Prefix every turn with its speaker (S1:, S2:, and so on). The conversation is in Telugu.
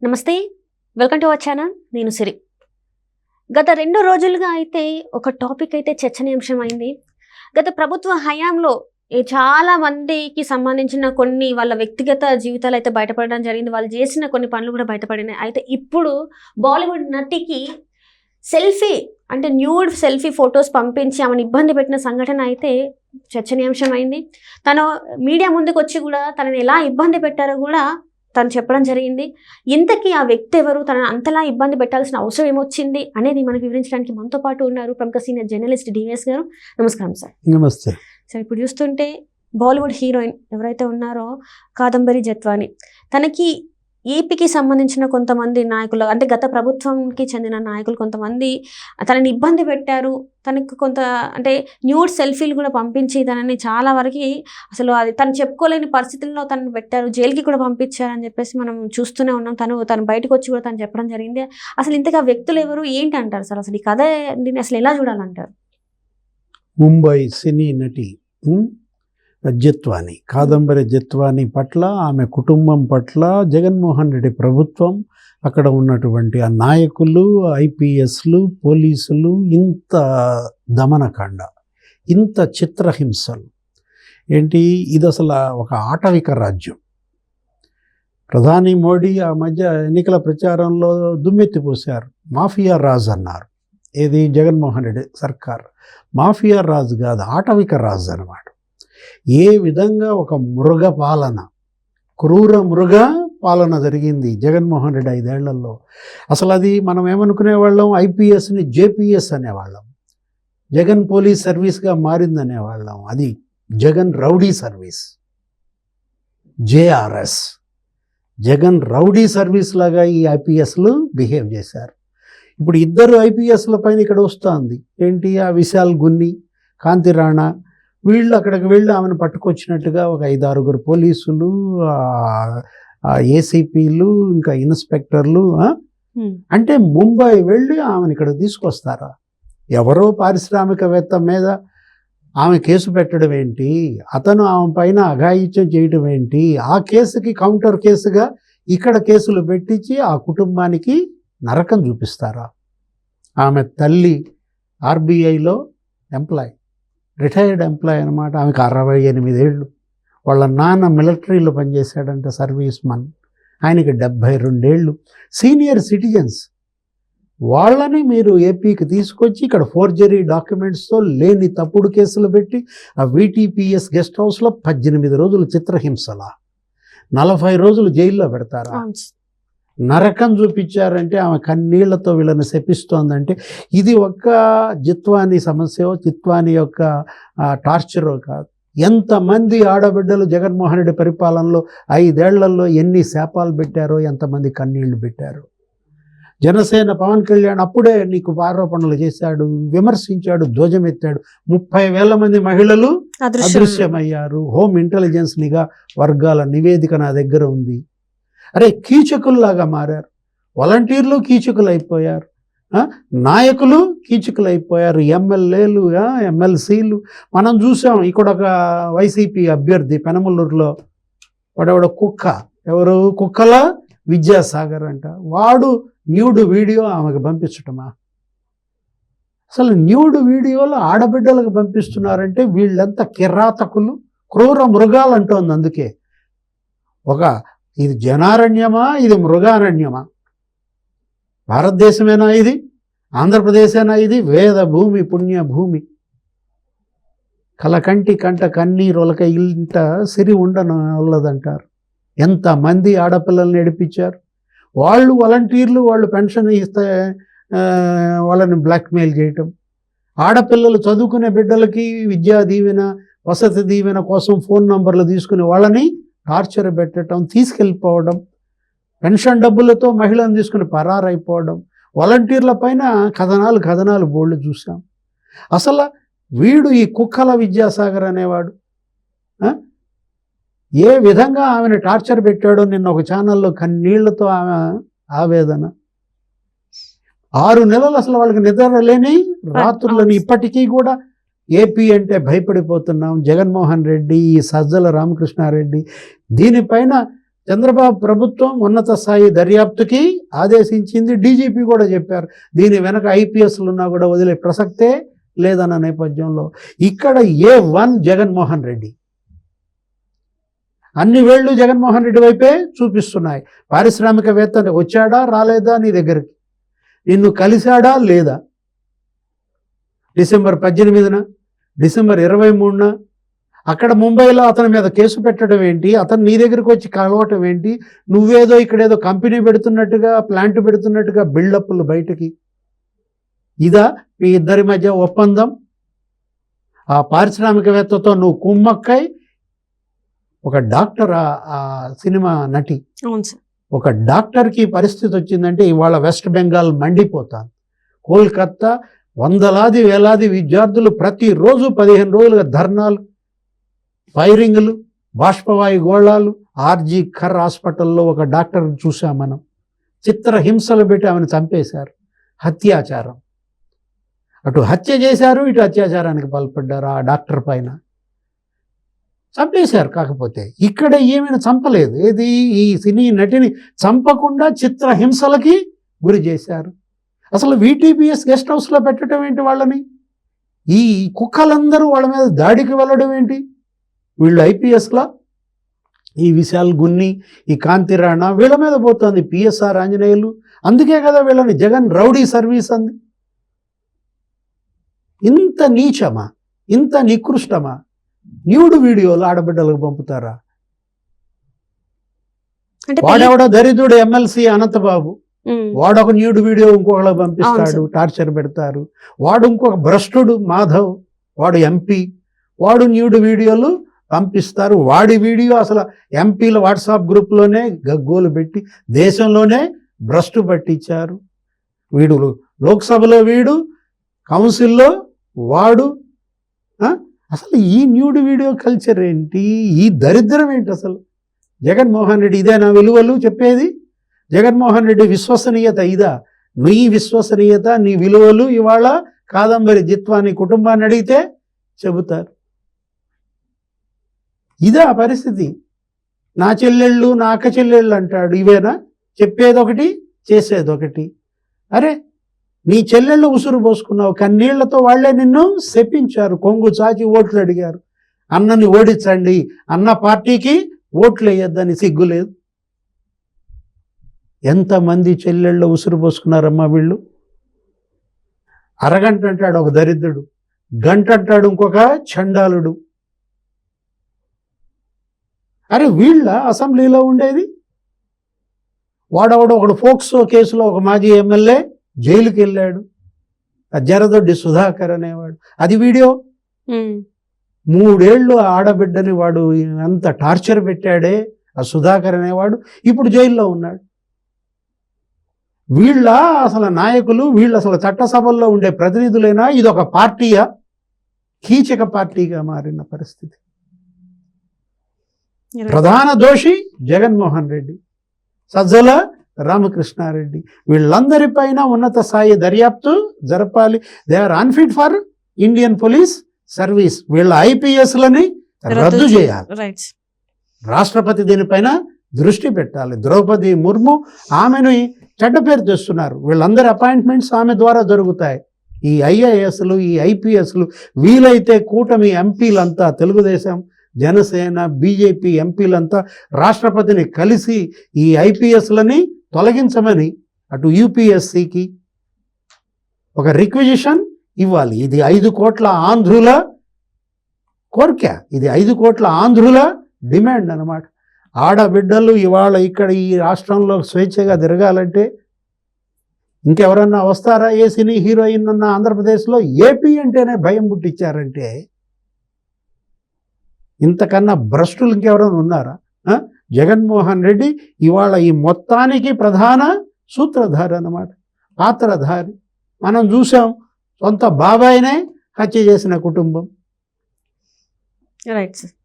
S1: నమస్తే, వెల్కమ్ టు అవర్ ఛానల్. నేను సిరి. గత 2 రోజులుగా అయితే ఒక టాపిక్ అయితే చర్చనీయాంశం అయింది. గత ప్రభుత్వ హయాంలో చాలా మందికి సంబంధించిన కొన్ని వాళ్ళ వ్యక్తిగత జీవితాలు అయితే బయటపడడం జరిగింది. వాళ్ళు చేసిన కొన్ని పనులు కూడా బయటపడినాయి. అయితే ఇప్పుడు బాలీవుడ్ నటికి సెల్ఫీ అంటే న్యూడ్ సెల్ఫీ ఫొటోస్ పంపించి ఆమెను ఇబ్బంది పెట్టిన సంఘటన అయితే చర్చనీయాంశం అయింది. తను మీడియా ముందుకు వచ్చి కూడా తనని ఎలా ఇబ్బంది పెట్టారో కూడా తను చెప్పడం జరిగింది. ఇంతకీ ఆ వ్యక్తి ఎవరు, తనని అంతలా ఇబ్బంది పెట్టాల్సిన అవసరం ఏమొచ్చింది అనేది మనకు వివరించడానికి మనతో పాటు ఉన్నారు ప్రముఖ సీనియర్ జర్నలిస్ట్ డివిఎస్ గారు. నమస్కారం సార్.
S2: నమస్తే
S1: సార్, ఇప్పుడు చూస్తుంటే బాలీవుడ్ హీరోయిన్ ఎవరైతే ఉన్నారో కాదంబరి జత్వాని, తనకి ఏపీకి సంబంధించిన కొంతమంది నాయకులు అంటే గత ప్రభుత్వంకి చెందిన నాయకులు కొంతమంది తనని ఇబ్బంది పెట్టారు. తనకు కొంత అంటే న్యూడ్ సెల్ఫీలు కూడా పంపించి తనని చాలా వరకు అసలు అది తను చెప్పుకోలేని పరిస్థితుల్లో తనని పెట్టారు, జైలుకి కూడా పంపించారని చెప్పేసి మనం చూస్తూనే ఉన్నాం. తను బయటకు వచ్చి కూడా తను చెప్పడం జరిగింది. అసలు ఇంతగా వ్యక్తులు ఎవరు ఏంటి అంటారు సార్? అసలు ఈ కథ దీన్ని అసలు ఎలా చూడాలంటారు?
S2: ముంబై సినీ నటి జత్వాని, కాదంబరి జత్వాని పట్ల, ఆమె కుటుంబం పట్ల జగన్మోహన్ రెడ్డి ప్రభుత్వం, అక్కడ ఉన్నటువంటి ఆ నాయకులు, ఐపీఎస్లు, పోలీసులు ఇంత దమనకాండ, ఇంత చిత్రహింసలు ఏంటి? ఇది అసలు ఒక ఆటవిక రాజ్యం. ప్రధాని మోడీ ఆ మధ్య ఎన్నికల ప్రచారంలో దుమ్మెత్తిపోశారు. మాఫియా రాజ్ అన్నారు. ఏది? జగన్మోహన్ రెడ్డి సర్కార్. మాఫియా రాజు కాదు, ఆటవిక రాజు అన్నమాట. ఏ విధంగా ఒక మృగ పాలన, క్రూర మృగ పాలన జరిగింది జగన్మోహన్ రెడ్డి 5 ఏళ్లలో. అసలు అది మనం ఏమనుకునేవాళ్ళం? ఐపీఎస్ని జేపీఎస్ అనేవాళ్ళం, జగన్ పోలీస్ సర్వీస్గా మారిందనేవాళ్ళం. అది Jagan rowdy service, JRS. Jagan rowdy service లాగా ఈ ఐపీఎస్లు బిహేవ్ చేశారు. ఇప్పుడు 2 ఐపీఎస్ల పైన ఇక్కడ వస్తుంది. ఏంటి? ఆ విశాల్ గున్ని, కాంతి రాణా, వీళ్ళు అక్కడికి వెళ్ళి ఆమెను పట్టుకొచ్చినట్టుగా ఒక 5-6 పోలీసులు, ఏసీపీలు, ఇంకా ఇన్స్పెక్టర్లు. అంటే ముంబై వెళ్ళి ఆమెను ఇక్కడ తీసుకొస్తారా? ఎవరో పారిశ్రామికవేత్త మీద ఆమె కేసు పెట్టడం ఏంటి? అతను ఆమె పైన అఘాయిత్యం చేయడం ఏంటి? ఆ కేసుకి కౌంటర్ కేసుగా ఇక్కడ కేసులు పెట్టించి ఆ కుటుంబానికి నరకం చూపిస్తారా? ఆమె తల్లి ఆర్బీఐలో ఎంప్లాయ్, రిటైర్డ్ ఎంప్లాయ్ అనమాట. ఆమెకు 68 ఏళ్ళు. వాళ్ళ నాన్న మిలిటరీలో పనిచేశాడంట, సర్వీస్ మన్. ఆయనకి 72 ఏళ్ళు. Senior citizens. వాళ్ళని మీరు ఏపీకి తీసుకొచ్చి ఇక్కడ ఫోర్జరీ డాక్యుమెంట్స్తో లేని తప్పుడు కేసులు పెట్టి ఆ వీటీపీఎస్ గెస్ట్ హౌస్లో 18 రోజులు చిత్రహింసల, 40 రోజులు జైల్లో పెడతారా? నరకం చూపించారంటే ఆమె కన్నీళ్లతో వీళ్ళని శపిస్తోందంటే ఇది ఒక్క జిత్వాని సమస్యో, జిత్వాని యొక్క టార్చరో కాదు. ఎంతమంది ఆడబిడ్డలు జగన్మోహన్ రెడ్డి పరిపాలనలో 5 ఏళ్లలో ఎన్ని శాపాలు పెట్టారో, ఎంతమంది కన్నీళ్లు పెట్టారో. జనసేన పవన్ కళ్యాణ్ అప్పుడే నీకు ఆరోపణలు చేశాడు, విమర్శించాడు, ధ్వజమెత్తాడు. 30,000 మంది మహిళలు అదృశ్యమయ్యారు. హోమ్ ఇంటెలిజెన్స్ నిఘా వర్గాల నివేదిక నా దగ్గర ఉంది. అరే, కీచకుల్లాగా మారారు. వాలంటీర్లు కీచకులు అయిపోయారు, నాయకులు కీచకులు అయిపోయారు, ఎమ్మెల్యేలు, ఎమ్మెల్సీలు. మనం చూసాం ఇక్కడ ఒక వైసీపీ అభ్యర్థి పెనమలూరులో వాడెవడ కుక్క, ఎవరు? కుక్కల విద్యాసాగర్ అంట. వాడు న్యూడ్ వీడియో ఆమెకు పంపించటమా? అసలు న్యూడ్ వీడియోలు ఆడబిడ్డలకు పంపిస్తున్నారంటే వీళ్ళంతా కిరాతకులు, క్రూర మృగాలు అంటోంది. అందుకే ఇది జనారణ్యమా, ఇది మృగారణ్యమా? భారతదేశమేనా ఇది? ఆంధ్రప్రదేశేనా ఇది? వేద భూమి, పుణ్య భూమి. కలకంటి కంట కన్నీరొలక ఇంట సిరి ఉండనల్లదంటారు. ఎంతమంది ఆడపిల్లల్ని నడిపించారు. వాళ్ళు వాలంటీర్లు, వాళ్ళు పెన్షన్ ఇస్తే వాళ్ళని బ్లాక్మెయిల్ చేయటం. ఆడపిల్లలు చదువుకునే బిడ్డలకి విద్యా దీవెన, వసతి దీవెన కోసం ఫోన్ నంబర్లు తీసుకుని వాళ్ళని టార్చర్ పెట్టడం, తీసుకెళ్ళిపోవడం, పెన్షన్ డబ్బులతో మహిళలను తీసుకుని పరారైపోవడం. వాలంటీర్ల పైన కథనాలు బోల్డ్ చూసాం. అసలు వీడు ఈ కుక్కల విద్యాసాగర్ అనేవాడు ఏ విధంగా ఆమెను టార్చర్ పెట్టాడో నిన్న ఒక ఛానల్లో కన్నీళ్లతో ఆమె ఆవేదన. 6 నెలలు అసలు వాళ్ళకి నిద్ర లేని రాత్రులని. ఇప్పటికీ కూడా ఏపీ అంటే భయపడిపోతున్నాం. జగన్మోహన్ రెడ్డి, ఈ సజ్జల రామకృష్ణారెడ్డి దీనిపైన చంద్రబాబు ప్రభుత్వం ఉన్నత స్థాయి దర్యాప్తుకి ఆదేశించింది. డీజీపీ కూడా చెప్పారు దీని వెనక ఐపీఎస్లు ఉన్నా కూడా వదిలే ప్రసక్తే లేదన్న నేపథ్యంలో ఇక్కడ A1 జగన్మోహన్ రెడ్డి, అన్ని వేళ్ళు జగన్మోహన్ రెడ్డి వైపే చూపిస్తున్నాయి. పారిశ్రామికవేత్త వచ్చాడా రాలేదా నీ దగ్గరికి, నిన్ను కలిశాడా లేదా, డిసెంబర్ 18న డిసెంబర్ 23న అక్కడ ముంబైలో అతని మీద కేసు పెట్టడం ఏంటి, అతను నీ దగ్గరికి వచ్చి కలవటం ఏంటి, నువ్వేదో ఇక్కడేదో కంపెనీ పెడుతున్నట్టుగా ప్లాంట్ పెడుతున్నట్టుగా బిల్డప్లు బయటకి. ఇదా మీ ఇద్దరి మధ్య ఒప్పందం? ఆ పారిశ్రామికవేత్తతో నువ్వు కుమ్మక్కై ఒక డాక్టర్, ఆ సినిమా నటి,
S1: అవును సార్,
S2: ఒక డాక్టర్కి పరిస్థితి వచ్చిందంటే ఇవాళ వెస్ట్ బెంగాల్ మండిపోతాను. కోల్కత్తా వందలాది వేలాది విద్యార్థులు ప్రతిరోజు 15 రోజులుగా ధర్నాలు, ఫైరింగ్లు, బాష్పవాయు గోళాలు. ఆర్జీ ఖర్ హాస్పిటల్లో ఒక డాక్టర్ చూసాం మనం, చిత్రహింసలు పెట్టి ఆమెను చంపేశారు. హత్యాచారం, అటు హత్య చేశారు ఇటు అత్యాచారానికి పాల్పడ్డారు. ఆ డాక్టర్ పైన చంపేశారు. కాకపోతే ఇక్కడ ఏమైనా చంపలేదు. ఏది ఈ సినీ నటిని చంపకుండా చిత్రహింసలకి గురి చేశారు. అసలు VTPS గెస్ట్ హౌస్లో పెట్టడం ఏంటి వాళ్ళని? ఈ కుక్కలందరూ వాళ్ళ మీద దాడికి వెళ్ళడం ఏంటి? వీళ్ళు ఐపీఎస్లా, ఈ విశాల్ గున్ని, ఈ కాంతి రాణా వీళ్ళ మీద పోతుంది. PSR ఆంజనేయులు, అందుకే కదా వీళ్ళని జగన్ రౌడీ సర్వీస్ అంది. ఇంత నీచమా, ఇంత నికృష్టమా? న్యూడ్ వీడియోలు ఆడబిడ్డలకు పంపుతారా?
S1: అంటే
S2: వాడెవడో దరిద్రుడు ఎమ్మెల్సీ అనంతబాబు, వాడొక న్యూడ్ వీడియో ఇంకొకళ్ళకి పంపిస్తాడు, టార్చర్ పెడతారు. వాడు ఇంకొక భ్రష్టుడు మాధవ్, వాడు MP, వాడు న్యూడ్ వీడియోలు పంపిస్తారు. వాడి వీడియో అసలు ఎంపీల వాట్సాప్ గ్రూప్లోనే గగ్గోలు పెట్టి దేశంలోనే భ్రష్టు పట్టించారు. వీడు లోక్సభలో, వీడు కౌన్సిల్లో వాడు. అసలు ఈ న్యూడ్ వీడియో కల్చర్ ఏంటి? ఈ దరిద్రం ఏంటి అసలు? జగన్మోహన్ రెడ్డి ఇదే నా విలువలు చెప్పేది? జగన్మోహన్ రెడ్డి విశ్వసనీయత ఇదా? నీ విశ్వసనీయత, నీ విలువలు ఇవాళ కాదంబరి జిత్వాని కుటుంబాన్ని అడిగితే చెబుతారు. ఇదా పరిస్థితి? నా చెల్లెళ్ళు, నా అక్క చెల్లెళ్ళు అంటాడు. ఇవేనా చెప్పేదొకటి చేసేదొకటి? అరే నీ చెల్లెళ్ళు ఉసురు పోసుకున్నావు, కన్నీళ్లతో వాళ్లే నిన్ను శపించారు, కొంగు చాచి ఓట్లు అడిగారు. అన్నని ఓడించండి, అన్న పార్టీకి ఓట్లు వేయొద్దని సిగ్గులేదు. ఎంతమంది చెల్లెళ్ళు ఉసురు పోసుకున్నారమ్మా వీళ్ళు? అరగంట అంటాడు ఒక దరిద్రుడు, గంట అంటాడు ఇంకొక చండాలుడు. అరే వీళ్ళ అసెంబ్లీలో ఉండేది? వాడవడు ఒకడు ఫోక్సో కేసులో ఒక మాజీ ఎమ్మెల్యే జైలుకి వెళ్ళాడు, జరదొడ్డి సుధాకర్ అనేవాడు. అది వీడియో. 3 ఏళ్ళు ఆడబిడ్డని వాడు అంత టార్చర్ పెట్టాడే ఆ సుధాకర్ అనేవాడు, ఇప్పుడు జైల్లో ఉన్నాడు. వీళ్ళ అసలు నాయకులు, వీళ్ళు అసలు చట్టసభల్లో ఉండే ప్రతినిధులైనా ఇదొక పార్టీయా? కీచక పార్టీగా మారిన పరిస్థితి. ప్రధాన దోషి జగన్మోహన్ రెడ్డి, సజ్జల రామకృష్ణారెడ్డి. వీళ్ళందరిపైన ఉన్నత స్థాయి దర్యాప్తు జరపాలి. They are unfit for Indian police service. వీళ్ళ ఐపీఎస్లని రద్దు చేయాలి. రాష్ట్రపతి దీనిపైన దృష్టి పెట్టాలి. ద్రౌపది ముర్ము ఆమెను చెడ్డ పేరు తెస్తున్నారు. వీళ్ళందరి అపాయింట్మెంట్స్ ఆమె ద్వారా జరుగుతాయి. ఈ IASలు, ఈ IPSలు, వీలైతే కూటమి ఎంపీలంతా, తెలుగుదేశం, జనసేన, బీజేపీ ఎంపీలంతా రాష్ట్రపతిని కలిసి ఈ IPSలని తొలగించమని అటు UPSCకి ఒక రిక్విజిషన్ ఇవ్వాలి. ఇది 5 కోట్ల ఆంధ్రుల కోరిక, ఇది 5 కోట్ల ఆంధ్రుల డిమాండ్ అన్నమాట. ఆడబిడ్డలు ఇవాళ ఇక్కడ ఈ రాష్ట్రంలో స్వేచ్ఛగా తిరగాలంటే ఇంకెవరన్నా వస్తారా? ఏ సినీ హీరోయిన్ అన్న ఆంధ్రప్రదేశ్లో ఏపీ అంటేనే భయం పుట్టించారంటే ఇంతకన్నా భ్రష్టులు ఇంకెవరైనా ఉన్నారా? జగన్మోహన్ రెడ్డి ఇవాళ ఈ మొత్తానికి ప్రధాన సూత్రధారి అన్నమాట, పాత్రధారి. మనం చూసాం, సొంత బాబాయినే హత్య చేసిన కుటుంబం.
S1: Right sir.